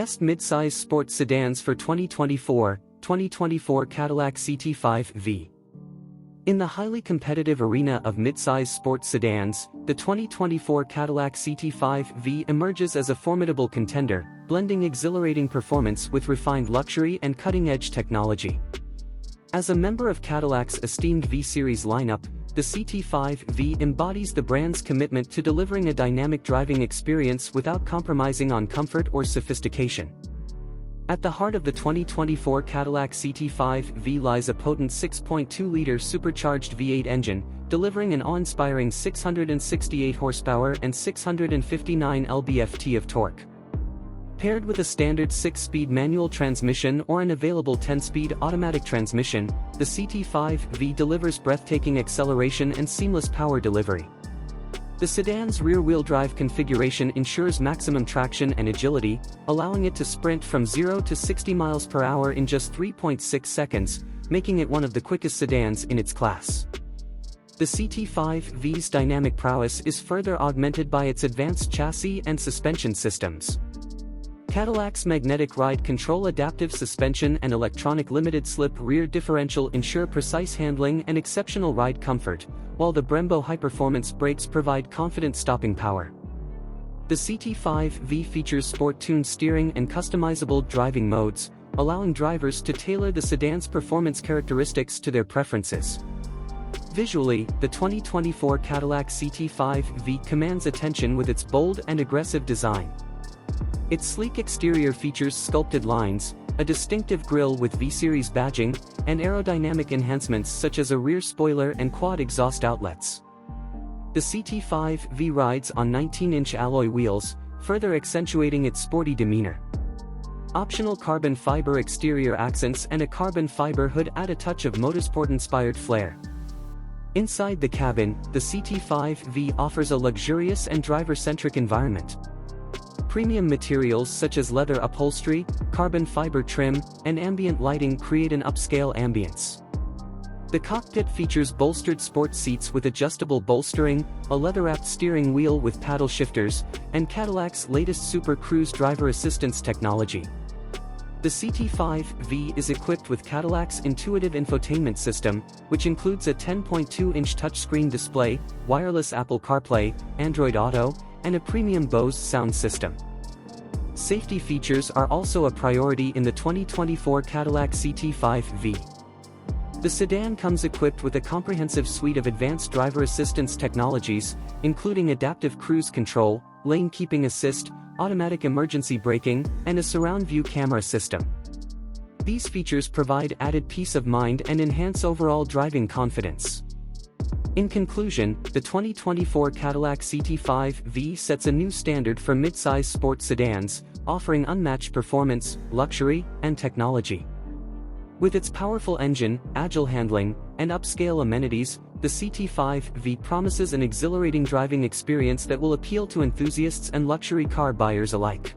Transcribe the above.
Best Midsize Sports Sedans for 2024 Cadillac CT5-V. In the highly competitive arena of midsize sports sedans, the 2024 Cadillac CT5-V emerges as a formidable contender, blending exhilarating performance with refined luxury and cutting-edge technology. As a member of Cadillac's esteemed V-Series lineup, the CT5-V embodies the brand's commitment to delivering a dynamic driving experience without compromising on comfort or sophistication. At the heart of the 2024 Cadillac CT5-V lies a potent 6.2-liter supercharged V8 engine, delivering an awe-inspiring 668 horsepower and 659 lb-ft of torque. Paired with a standard 6-speed manual transmission or an available 10-speed automatic transmission, the CT5-V delivers breathtaking acceleration and seamless power delivery. The sedan's rear-wheel drive configuration ensures maximum traction and agility, allowing it to sprint from 0 to 60 miles per hour in just 3.6 seconds, making it one of the quickest sedans in its class. The CT5-V's dynamic prowess is further augmented by its advanced chassis and suspension systems. Cadillac's magnetic ride control, adaptive suspension and electronic limited-slip rear differential ensure precise handling and exceptional ride comfort, while the Brembo high-performance brakes provide confident stopping power. The CT5-V features sport-tuned steering and customizable driving modes, allowing drivers to tailor the sedan's performance characteristics to their preferences. Visually, the 2024 Cadillac CT5-V commands attention with its bold and aggressive design. Its sleek exterior features sculpted lines, a distinctive grille with V-Series badging, and aerodynamic enhancements such as a rear spoiler and quad exhaust outlets. The CT5-V rides on 19-inch alloy wheels, further accentuating its sporty demeanor. Optional carbon fiber exterior accents and a carbon fiber hood add a touch of motorsport-inspired flair. Inside the cabin, the CT5-V offers a luxurious and driver-centric environment. Premium materials such as leather upholstery, carbon fiber trim, and ambient lighting create an upscale ambience. The cockpit features bolstered sports seats with adjustable bolstering, a leather-wrapped steering wheel with paddle shifters, and Cadillac's latest Super Cruise driver assistance technology. The CT5-V is equipped with Cadillac's intuitive infotainment system, which includes a 10.2-inch touchscreen display, wireless Apple CarPlay, Android Auto, and a premium Bose sound system. Safety features are also a priority in the 2024 Cadillac CT5-V. The sedan comes equipped with a comprehensive suite of advanced driver assistance technologies, including adaptive cruise control, lane keeping assist, automatic emergency braking, and a surround view camera system. These features provide added peace of mind and enhance overall driving confidence. In conclusion, the 2024 Cadillac CT5-V sets a new standard for midsize sports sedans, offering unmatched performance, luxury, and technology. With its powerful engine, agile handling, and upscale amenities, the CT5-V promises an exhilarating driving experience that will appeal to enthusiasts and luxury car buyers alike.